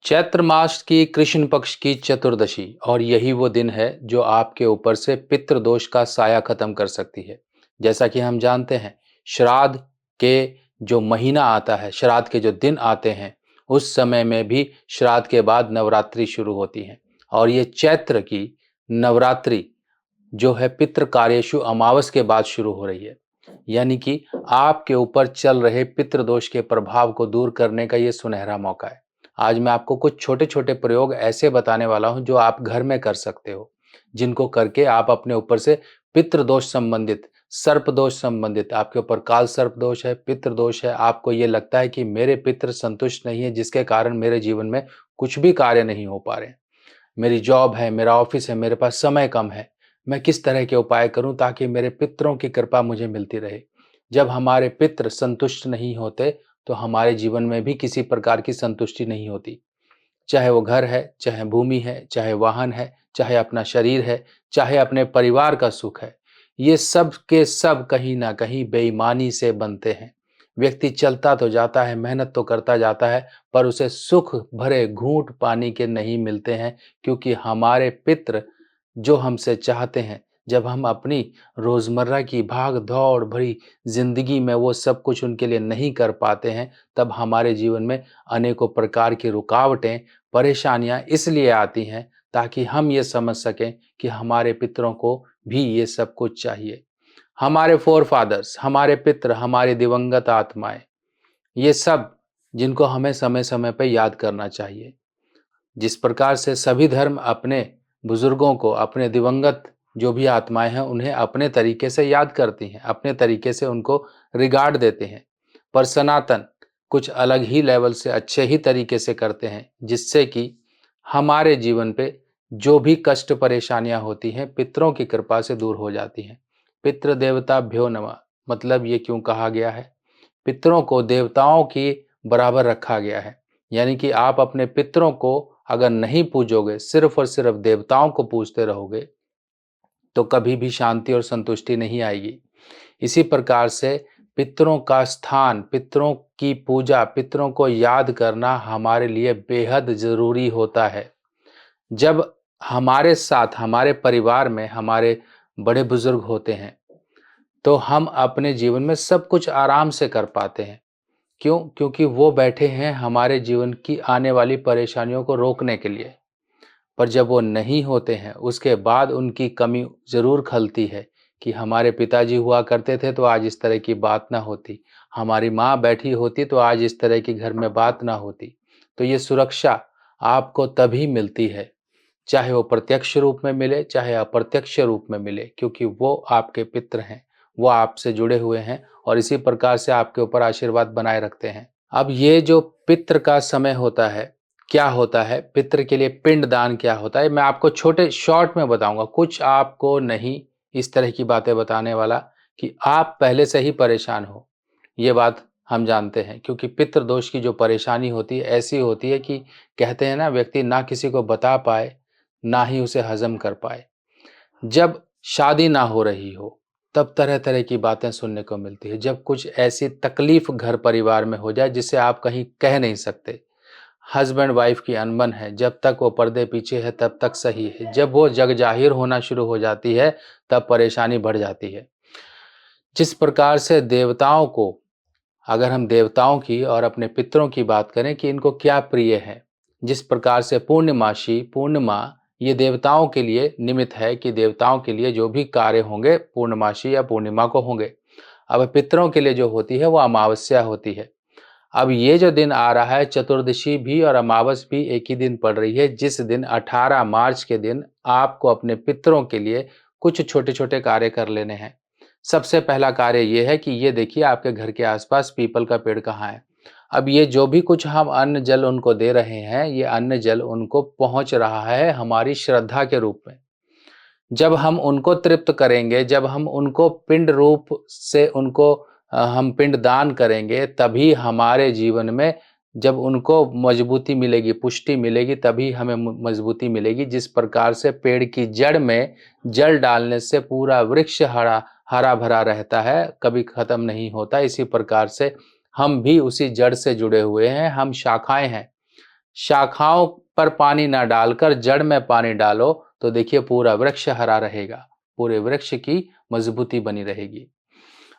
चैत्र मास की कृष्ण पक्ष की चतुर्दशी और यही वो दिन है जो आपके ऊपर से पितृ दोष का साया खत्म कर सकती है। जैसा कि हम जानते हैं, श्राद्ध के जो महीना आता है, श्राद्ध के जो दिन आते हैं, उस समय में भी श्राद्ध के बाद नवरात्रि शुरू होती है। और ये चैत्र की नवरात्रि जो है पितृ कार्येषु अमावस के बाद शुरू हो रही है। यानी कि आपके ऊपर चल रहे पितृ दोष के प्रभाव को दूर करने का ये सुनहरा मौका है। आज मैं आपको कुछ छोटे-छोटे प्रयोग ऐसे बताने वाला हूँ जो आप घर में कर सकते हो, जिनको करके आप अपने ऊपर से पितृ दोष संबंधित, सर्प दोष संबंधित, आपके ऊपर काल सर्प दोष है, पितृ दोष है, आपको ये लगता है कि मेरे पितृ संतुष्ट नहीं है जिसके कारण मेरे जीवन में कुछ भी कार्य नहीं हो पा रहे हैं। मेरी जॉब है, मेरा ऑफिस है, मेरे पास समय कम है। मैं किस तरह के उपाय करूँ ताकि मेरे पितरों की कृपा मुझे मिलती रहे? जब हमारे पितृ संतुष्ट नहीं होते, तो हमारे जीवन में भी किसी प्रकार की संतुष्टि नहीं होती। चाहे वो घर है, चाहे भूमि है, चाहे वाहन है, चाहे अपना शरीर है, चाहे अपने परिवार का सुख है। ये सब के सब कहीं न कहीं बेईमानी से बनते हैं। व्यक्ति चलता तो जाता है, मेहनत तो करता जाता है, पर उसे सुख भरे घूँट पानी के नहीं मिलते हैं, क्योंकि हमारे पितृ जो हमसे चाहते हैं, जब हम अपनी रोज़मर्रा की भाग-दौड़ भरी ज़िंदगी में वो सब कुछ उनके लिए नहीं कर पाते हैं, तब हमारे जीवन में अनेकों प्रकार की रुकावटें, परेशानियाँ इसलिए आती हैं ताकि हम ये समझ सकें कि हमारे पितरों को भी ये सब कुछ चाहिए। हमारे फ़ोरफ़ादर्स, हमारे पितृ, हमारी दिवंगत आत्माएँ, ये सब जिनको हमें समय-समय पे याद करना चाहिए। जिस प्रकार से सभी धर्म अपने बुजुर्गों को, अपने दिवंगत जो भी आत्माएँ हैं, उन्हें अपने तरीके से याद करती हैं, अपने तरीके से उनको रिगार्ड देते हैं। पर सनातन कुछ अलग ही लेवल से अच्छे ही तरीके से करते हैं, जिससे कि हमारे जीवन पे जो भी कष्ट परेशानियाँ होती हैं, पितरों की कृपा से दूर हो जाती हैं। पितृ देवताभ्यो नमः, मतलब ये क्यों कहा गया है? पितरों को देवताओं की बराबर रखा गया है। यानी कि आप अपने पितरों को अगर नहीं पूजोगे, सिर्फ़ और सिर्फ़ देवताओं को पूजते रहोगे, तो कभी भी शांति और संतुष्टि नहीं आएगी। इसी प्रकार से पितरों का स्थान, पितरों की पूजा, पितरों को याद करना हमारे लिए बेहद ज़रूरी होता है। जब हमारे साथ, हमारे परिवार में हमारे बड़े-बुज़ुर्ग होते हैं, तो हम अपने जीवन में सब कुछ आराम से कर पाते हैं। क्यों? क्योंकि वो बैठे हैं हमारे जीवन की आने वाली परेशानियों को रोकने के लिए। पर जब वो नहीं होते हैं, उसके बाद उनकी कमी ज़रूर खलती है कि हमारे पिताजी हुआ करते थे तो आज इस तरह की बात ना होती। हमारी माँ बैठी होती तो आज इस तरह की घर में बात ना होती। तो ये सुरक्षा आपको तभी मिलती है, चाहे वो प्रत्यक्ष रूप में मिले, चाहे अप्रत्यक्ष रूप में मिले, क्योंकि वो आपके पितृ हैं, वो आपसे जुड़े हुए हैं और इसी प्रकार से आपके ऊपर आशीर्वाद बनाए रखते हैं। अब ये जो पितृ का समय होता है, क्या होता है? पितृ के लिए पिंडदान क्या होता है? मैं आपको छोटे शॉर्ट में बताऊँगा, कुछ आपको नहीं इस तरह की बातें बताने वाला कि आप पहले से ही परेशान हो। ये बात हम जानते हैं, क्योंकि पितृ दोष की जो परेशानी होती है, ऐसी होती है कि कहते हैं ना, व्यक्ति ना किसी को बता पाए, ना ही उसे हज़म कर पाए। जब शादी ना हो रही हो, तब तरह-तरह की बातें सुनने को मिलती है। जब कुछ ऐसी तकलीफ़ घर परिवार में हो जाए जिसे आप कहीं कह नहीं सकते। हस्बैंड वाइफ की अनबन है, जब तक वो पर्दे पीछे है तब तक सही है। जब वो जग ज़ाहिर होना शुरू हो जाती है, तब परेशानी बढ़ जाती है। जिस प्रकार से देवताओं को, अगर हम देवताओं की और अपने पितरों की बात करें कि इनको क्या प्रिय है, जिस प्रकार से पूर्णमासी, पूर्णिमा ये देवताओं के लिए निमित्त है कि देवताओं के लिए जो भी कार्य होंगे पूर्णमासी या पूर्णिमा को होंगे। अब पितरों के लिए जो होती है वो अमावस्या होती है। अब ये जो दिन आ रहा है, चतुर्दशी भी और अमावस भी एक ही दिन पड़ रही है, जिस दिन 18 मार्च के दिन आपको अपने पितरों के लिए कुछ छोटे-छोटे कार्य कर लेने हैं। सबसे पहला कार्य ये है कि ये देखिए आपके घर के आस-पास पीपल का पेड़ कहाँ है। अब ये जो भी कुछ हम अन्न जल उनको दे रहे हैं, ये अन्न जल उनको पहुँच रहा है हमारी श्रद्धा के रूप में। जब हम उनको तृप्त करेंगे, जब हम उनको पिंड रूप से उनको हम पिंड दान करेंगे, तभी हमारे जीवन में जब उनको मजबूती मिलेगी, पुष्टि मिलेगी, तभी हमें मजबूती मिलेगी। जिस प्रकार से पेड़ की जड़ में जल डालने से पूरा वृक्ष हरा-भरा रहता है, कभी खत्म नहीं होता। इसी प्रकार से हम भी उसी जड़ से जुड़े हुए हैं, हम शाखाएँ हैं। शाखाओं पर पानी ना डालकर जड़ में पानी डालो तो देखिए पूरा वृक्ष हरा रहेगा, पूरे वृक्ष की मजबूती बनी रहेगी।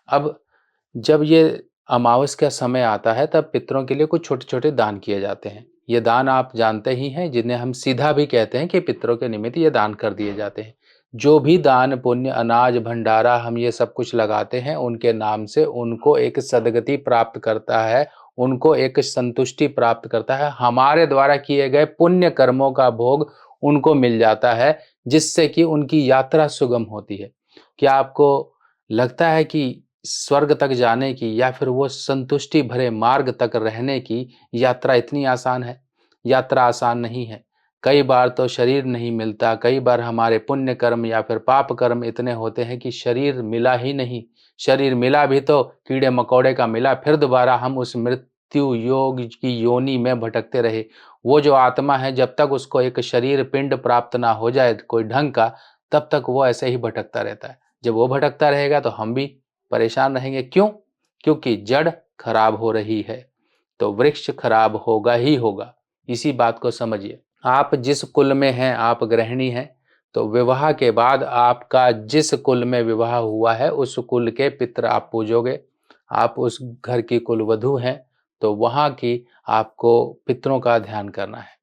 अब जब ये अमावस का समय आता है तब पितरों के लिए कुछ छोटे-छोटे दान किए जाते हैं। ये दान आप जानते ही हैं, जिन्हें हम सीधा भी कहते हैं कि पितरों के निमित्त ये दान कर दिए जाते हैं। जो भी दान पुण्य अनाज भंडारा हम ये सब कुछ लगाते हैं उनके नाम से उनको एक सद्गति प्राप्त करता है, उनको एक संतुष्टि प्राप्त करता है। हमारे द्वारा किए गए पुण्य कर्मों का भोग उनको मिल जाता है, जिससे कि उनकी यात्रा सुगम होती है। क्या आपको लगता है कि स्वर्ग तक जाने की या फिर वो संतुष्टि भरे मार्ग तक रहने की यात्रा इतनी आसान है? यात्रा आसान नहीं है। कई बार तो शरीर नहीं मिलता, कई बार हमारे पुण्य कर्म या फिर पाप कर्म इतने होते हैं कि शरीर मिला ही नहीं। शरीर मिला भी तो कीड़े मकोड़े का मिला, फिर दोबारा हम उस मृत्यु योग की योनि में भटकते रहे। वो जो आत्मा है जब तक उसको एक शरीर पिंड प्राप्त ना हो जाए कोई ढंग का, तब तक वो ऐसे ही भटकता रहता है। जब वो भटकता रहेगा तो हम भी परेशान रहेंगे। क्यों? क्योंकि जड़ खराब हो रही है, तो वृक्ष खराब होगा ही होगा। इसी बात को समझिए। आप जिस कुल में हैं, आप गृहिणी हैं, तो विवाह के बाद आपका जिस कुल में विवाह हुआ है उस कुल के पितर आप पूजोगे। आप उस घर की कुलवधू हैं, तो वहाँ की आपको पितरों का ध्यान करना है।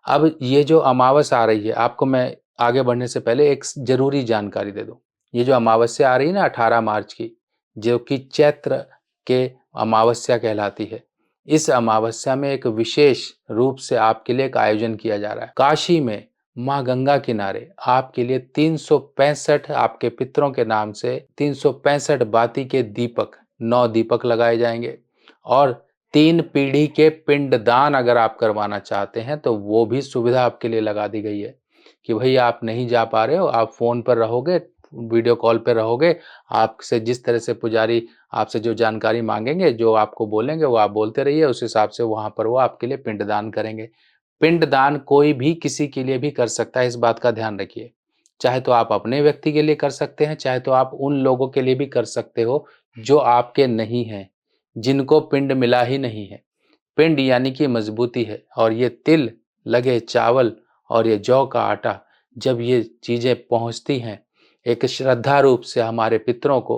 अब ये जो अमावस आ रही है, आपको मैं आगे बढ़ने से पहले एक ज़रूरी जानकारी दे दूँ। ये जो अमावस्या आ रही है ना 18 मार्च की, जो कि चैत्र के अमावस्या कहलाती है। इस अमावस्या में एक विशेष रूप से आपके लिए एक आयोजन किया जा रहा है। काशी में माँ गंगा किनारे आपके लिए 365 आपके पितरों के नाम से 365 बाती के दीपक, 9 दीपक लगाए जाएंगे और 3 पीढ़ी के पिंडदान अगर आप करवाना चाहते हैं तो वो भी सुविधा आपके लिए लगा दी गई है कि भई आप नहीं जा पा रहे हो, आप फ़ोन पर रहोगे, वीडियो कॉल पे रहोगे, आपसे जिस तरह से पुजारी आपसे जो जानकारी माँगेंगे, जो आपको बोलेंगे वो आप बोलते रहिए, उस हिसाब से वहाँ पर वो आपके लिए पिंडदान करेंगे। पिंडदान कोई भी किसी के लिए भी कर सकता है, इस बात का ध्यान रखिए। चाहे तो आप अपने व्यक्ति के लिए कर सकते हैं, चाहे तो आप उन लोगों के लिए भी कर सकते हो जो आपके नहीं हैं, जिनको पिंड मिला ही नहीं है। पिंड यानी कि मजबूती है और ये तिल लगे चावल और ये जौ का आटा जब ये चीज़ें पहुँचती हैं एक श्रद्धा रूप से हमारे पितरों को,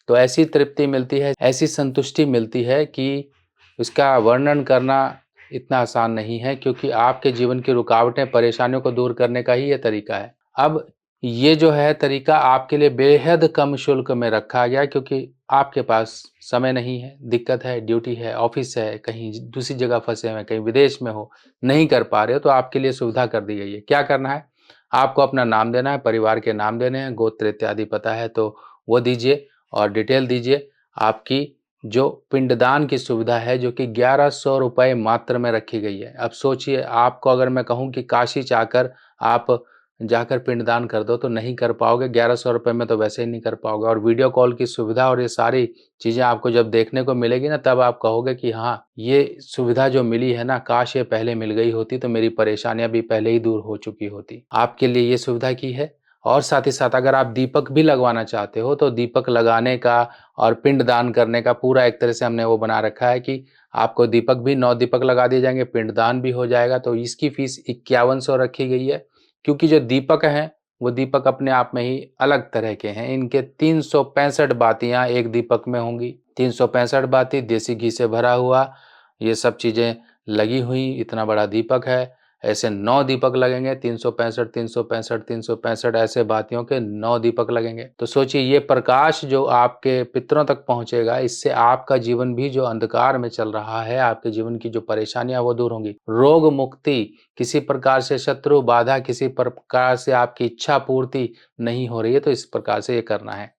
तो ऐसी तृप्ति मिलती है, ऐसी संतुष्टि मिलती है कि उसका वर्णन करना इतना आसान नहीं है, क्योंकि आपके जीवन की रुकावटें, परेशानियों को दूर करने का ही ये तरीका है। अब ये जो है तरीका आपके लिए बेहद कम शुल्क में रखा गया, क्योंकि आपके पास समय नहीं है, दिक्कत है, ड्यूटी है, ऑफिस है, कहीं दूसरी जगह फँसे हुए हैं, कहीं विदेश में हो, नहीं कर पा रहे हो, तो आपके लिए सुविधा कर दी गई है। क्या करना है? आपको अपना नाम देना है, परिवार के नाम देने हैं, गोत्र इत्यादि पता है तो वो दीजिए और डिटेल दीजिए। आपकी जो पिंडदान की सुविधा है जो कि 1100 रुपए मात्र में रखी गई है। अब सोचिए, आपको अगर मैं कहूँ कि काशी जाकर आप जाकर पिंडदान कर दो तो नहीं कर पाओगे, 1100 रुपए में तो वैसे ही नहीं कर पाओगे। और वीडियो कॉल की सुविधा और ये सारी चीज़ें आपको जब देखने को मिलेगी ना, तब आप कहोगे कि हाँ, ये सुविधा जो मिली है ना, काश ये पहले मिल गई होती तो मेरी परेशानियाँ भी पहले ही दूर हो चुकी होती। आपके लिए ये सुविधा की है। और साथ ही साथ अगर आप दीपक भी लगवाना चाहते हो तो दीपक लगाने का और पिंडदान करने का पूरा एक तरह से हमने वो बना रखा है कि आपको दीपक भी 9 दीपक लगा दिए जाएँगे, पिंडदान भी हो जाएगा। तो इसकी फीस 5100 रखी गई है, क्योंकि जो दीपक हैं वो दीपक अपने आप में ही अलग तरह के हैं। इनके 365 बातियाँ एक दीपक में होंगी। 365 बाती देसी घी से भरा हुआ, ये सब चीज़ें लगी हुई, इतना बड़ा दीपक है। ऐसे 9 दीपक लगेंगे, 365 365 365 ऐसे बातियों के 9 दीपक लगेंगे। तो सोचिए, ये प्रकाश जो आपके पितरों तक पहुँचेगा, इससे आपका जीवन भी जो अंधकार में चल रहा है, आपके जीवन की जो परेशानियाँ वो दूर होंगी। रोग मुक्ति, किसी प्रकार से शत्रु बाधा, किसी प्रकार से आपकी इच्छा पूर्ति नहीं हो रही है, तो इस प्रकार से ये करना है।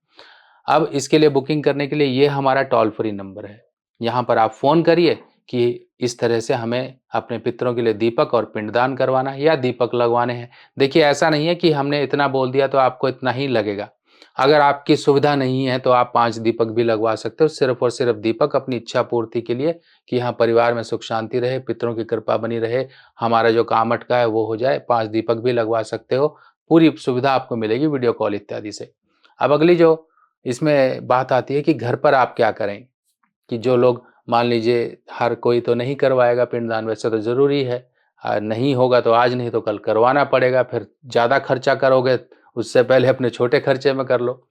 अब इसके लिए बुकिंग करने के लिए ये हमारा टोल फ्री नंबर है। यहाँ पर आप फ़ोन करिए कि इस तरह से हमें अपने पितरों के लिए दीपक और पिंडदान करवाना है या दीपक लगवाने हैं। देखिए, ऐसा नहीं है कि हमने इतना बोल दिया तो आपको इतना ही लगेगा। अगर आपकी सुविधा नहीं है तो आप 5 दीपक भी लगवा सकते हो, सिर्फ़ और सिर्फ़ दीपक अपनी इच्छा पूर्ति के लिए कि हाँ, परिवार में सुख शांति रहे, पितरों की कृपा बनी रहे, हमारा जो काम अटका है वो हो जाए। 5 दीपक भी लगवा सकते हो। पूरी सुविधा आपको मिलेगी वीडियो कॉल इत्यादि से। अब अगली जो इसमें बात आती है कि घर पर आप क्या करें? कि जो लोग मान लीजिए हर कोई तो नहीं करवाएगा पिंडदान, वैसे तो ज़रूरी है। नहीं होगा तो आज नहीं तो कल करवाना पड़ेगा, फिर ज़्यादा खर्चा करोगे उससे पहले अपने छोटे खर्चे में कर लो।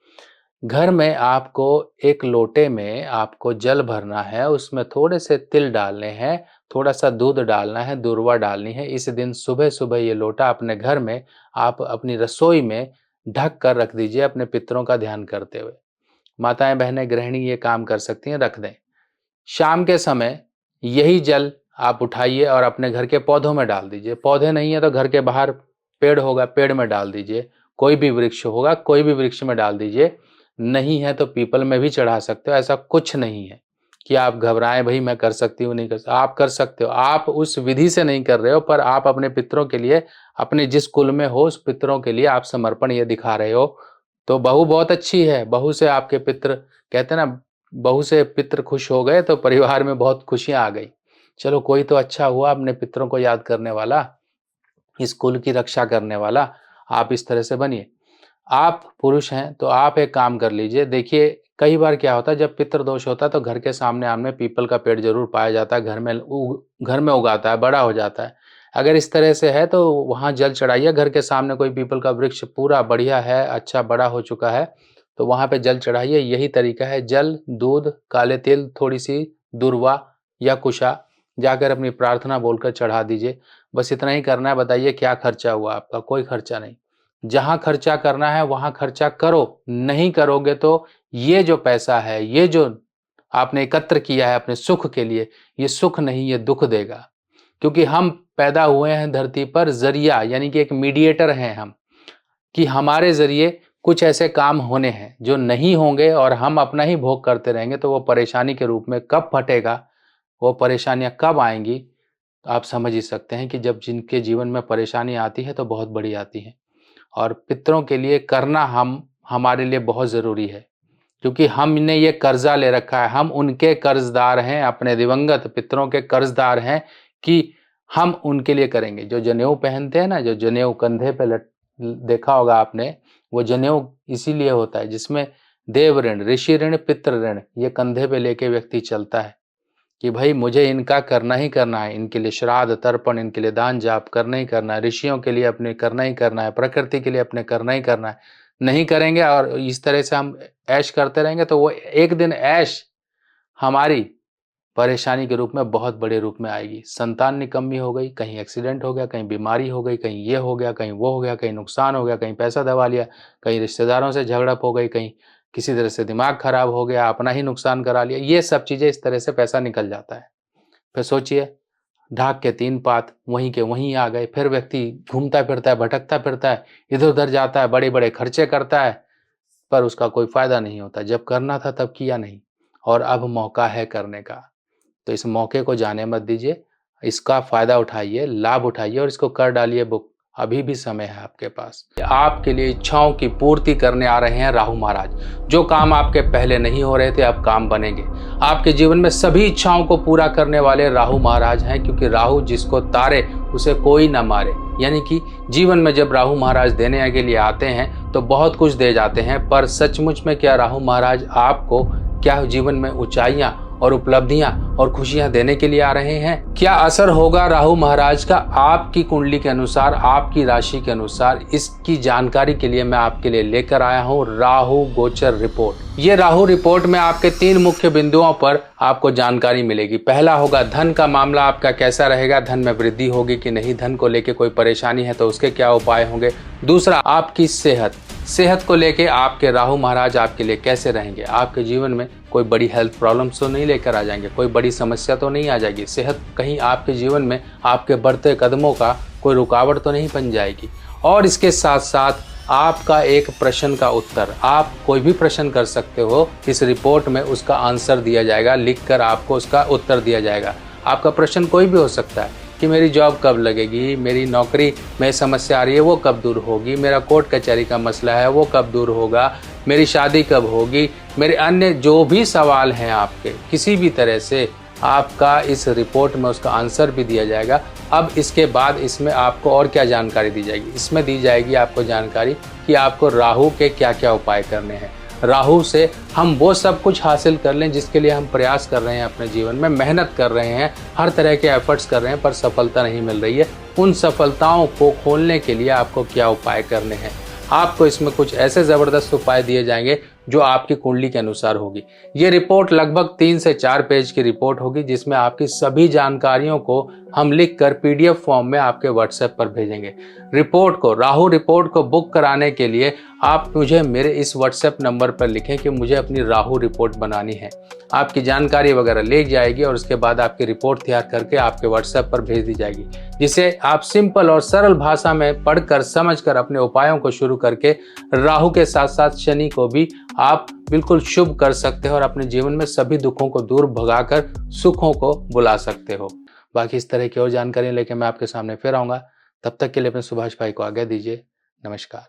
घर में आपको एक लोटे में आपको जल भरना है, उसमें थोड़े से तिल डालने हैं, थोड़ा-सा दूध डालना है, दूर्वा डालनी है। इस दिन सुबह-सुबह ये लोटा अपने घर में आप अपनी रसोई में ढक कर रख दीजिए अपने पितरों का ध्यान करते हुए। माताएँ, बहनें, गृहिणी ये काम कर सकती हैं, रख दें। शाम के समय यही जल आप उठाइए और अपने घर के पौधों में डाल दीजिए। पौधे नहीं है तो घर के बाहर पेड़ होगा, पेड़ में डाल दीजिए। कोई भी वृक्ष होगा, कोई भी वृक्ष में डाल दीजिए। नहीं है तो पीपल में भी चढ़ा सकते हो। ऐसा कुछ नहीं है कि आप घबराएं, भाई मैं कर सकती हूँ, नहीं कर सकती। आप कर सकते हो। आप उस विधि से नहीं कर रहे हो, पर आप अपने पितरों के लिए, अपने जिस कुल में हो उस पितरों के लिए आप समर्पण ये दिखा रहे हो। तो बहू बहुत अच्छी है। बहू से आपके पितर, कहते हैं ना, बहू से पितर खुश हो गए तो परिवार में बहुत खुशियां आ गई। चलो कोई तो अच्छा हुआ अपने पितरों को याद करने वाला, इस कुल की रक्षा करने वाला। आप इस तरह से बनिए। आप पुरुष हैं तो आप एक काम कर लीजिए। देखिए कई बार क्या होता है, जब पितृ दोष होता है तो घर के सामने आमने पीपल का पेड़ जरूर पाया जाता है, घर में उगाता है, बड़ा हो जाता है। अगर इस तरह से है तो वहां जल चढ़ाइए। घर के सामने कोई पीपल का वृक्ष पूरा बढ़िया है, अच्छा बड़ा हो चुका है, तो वहां पे जल चढ़ाइए। यही तरीका है। जल, दूध, काले तिल, थोड़ी सी दूर्वा या कुशा जाकर अपनी प्रार्थना बोलकर चढ़ा दीजिए। बस इतना ही करना है। बताइए क्या खर्चा हुआ आपका? कोई खर्चा नहीं। जहां खर्चा करना है वहां खर्चा करो। नहीं करोगे तो ये जो पैसा है, ये जो आपने एकत्र किया है अपने सुख के लिए, ये सुख नहीं, ये दुख देगा। क्योंकि हम पैदा हुए हैं धरती पर जरिया, यानी कि एक मीडिएटर हैं हम, कि हमारे जरिए कुछ ऐसे काम होने हैं जो नहीं होंगे और हम अपना ही भोग करते रहेंगे तो वो परेशानी के रूप में कब फटेगा, वो परेशानियां कब आएंगी, तो आप समझ ही सकते हैं कि जब जिनके जीवन में परेशानी आती है तो बहुत बड़ी आती है। और पितरों के लिए करना हम हमारे लिए बहुत ज़रूरी है, क्योंकि हमने ये कर्जा ले रखा है। हम उनके कर्जदार हैं, अपने दिवंगत पितरों के कर्जदार हैं कि हम उनके लिए करेंगे। जो जनेऊ पहनते हैं ना, जो जनेऊ कंधे पे देखा होगा आपने, वो जनेऊ इसीलिए होता है जिसमें देव ऋण, ऋषि ऋण, पितृ ऋण ये कंधे पे लेके व्यक्ति चलता है कि भाई मुझे इनका करना ही करना है, इनके लिए श्राद्ध तर्पण, इनके लिए दान जाप करना ही करना है, ऋषियों के लिए अपने करना ही करना है, प्रकृति के लिए अपने करना ही करना है। नहीं करेंगे और इस तरह से हम ऐश करते रहेंगे तो वो एक दिन ऐश हमारी परेशानी के रूप में बहुत बड़े रूप में आएगी। संतान निकम्मी हो गई, कहीं एक्सीडेंट हो गया, कहीं बीमारी हो गई, कहीं ये हो गया, कहीं वो हो गया, कहीं नुकसान हो गया, कहीं पैसा दबा लिया, कहीं रिश्तेदारों से झगड़प हो गई, कहीं किसी तरह से दिमाग खराब हो गया, अपना ही नुकसान करा लिया। ये सब चीजें इस तरह से पैसा निकल जाता है। फिर सोचिए, ढाक के 3 पात वहीं के वहीं आ गए। फिर व्यक्ति घूमता फिरता है, भटकता फिरता है, इधर उधर जाता है, बड़े बड़े खर्चे करता है, पर उसका कोई फायदा नहीं होता। जब करना था तब किया नहीं, और अब मौका है करने का। तो इस मौके को जाने मत दीजिए, इसका फायदा उठाइए, लाभ उठाइए और इसको कर डालिए बुक। अभी भी समय है आपके पास। आपके लिए इच्छाओं की पूर्ति करने आ रहे हैं राहु महाराज। जो काम आपके पहले नहीं हो रहे थे अब काम बनेंगे। आपके जीवन में सभी इच्छाओं को पूरा करने वाले राहु महाराज हैं, क्योंकि राहु जिसको तारे उसे कोई ना मारे। यानी कि जीवन में जब राहु महाराज देने के लिए आते हैं तो बहुत कुछ दे जाते हैं, पर सचमुच में क्या राहु महाराज आपको क्या जीवन में ऊंचाइयां और उपलब्धियां और खुशियां देने के लिए आ रहे हैं? क्या असर होगा राहु महाराज का आपकी कुंडली के अनुसार, आपकी राशि के अनुसार? इसकी जानकारी के लिए मैं आपके लिए लेकर आया हूं राहु गोचर रिपोर्ट। ये राहु रिपोर्ट में आपके 3 मुख्य बिंदुओं पर आपको जानकारी मिलेगी। पहला होगा धन का मामला आपका कैसा रहेगा, धन में वृद्धि होगी कि नहीं, धन को लेके कोई परेशानी है तो उसके क्या उपाय होंगे। दूसरा, आपकी सेहत को लेके आपके राहु महाराज आपके लिए कैसे रहेंगे। आपके जीवन में कोई बड़ी हेल्थ प्रॉब्लम्स तो नहीं लेकर आ जाएंगे, कोई बड़ी समस्या तो नहीं आ जाएगी, सेहत कहीं आपके जीवन में आपके बढ़ते कदमों का कोई रुकावट तो नहीं बन जाएगी। और इसके साथ साथ आपका एक प्रश्न का उत्तर, आप कोई भी प्रश्न कर सकते हो, इस रिपोर्ट में उसका आंसर दिया जाएगा, लिखकर आपको उसका उत्तर दिया जाएगा। आपका प्रश्न कोई भी हो सकता है कि मेरी जॉब कब लगेगी, मेरी नौकरी में समस्या आ रही है वो कब दूर होगी, मेरा कोर्ट कचहरी का मसला है वो कब दूर होगा, मेरी शादी कब होगी, मेरे अन्य जो भी सवाल हैं आपके, किसी भी तरह से आपका इस रिपोर्ट में उसका आंसर भी दिया जाएगा। अब इसके बाद इसमें आपको और क्या जानकारी दी जाएगी? इसमें दी जाएगी आपको जानकारी कि आपको राहु के क्या क्या उपाय करने हैं। राहु से हम वो सब कुछ हासिल कर लें जिसके लिए हम प्रयास कर रहे हैं, अपने जीवन में मेहनत कर रहे हैं, हर तरह के एफर्ट्स कर रहे हैं, पर सफलता नहीं मिल रही है। उन सफलताओं को खोलने के लिए आपको क्या उपाय करने हैं? आपको इसमें कुछ ऐसे ज़बरदस्त उपाय दिए जाएंगे जो आपकी कुंडली के अनुसार होगी। ये रिपोर्ट लगभग 3 से 4 पेज की रिपोर्ट होगी, जिसमें आपकी सभी जानकारियों को हम लिखकर पीडीएफ फॉर्म में आपके व्हाट्सएप पर भेजेंगे। राहु रिपोर्ट को बुक कराने के लिए आप मुझे मेरे इस व्हाट्सएप नंबर पर लिखें कि मुझे अपनी राहु रिपोर्ट बनानी है। आपकी जानकारी वगैरह ले जाएगी और उसके बाद आपकी रिपोर्ट तैयार करके आपके व्हाट्सएप पर भेज दी जाएगी, जिसे आप सिंपल और सरल भाषा में पढ़कर समझकर अपने उपायों को शुरू करके राहु के साथ साथ शनि को भी आप बिल्कुल शुभ कर सकते हो और अपने जीवन में सभी दुखों को दूर भगाकर सुखों को बुला सकते हो। बाकी इस तरह की और जानकारी लेके मैं आपके सामने फिर आऊंगा। तब तक के लिए अपने सुभाष भाई को आज्ञा दीजिए। नमस्कार।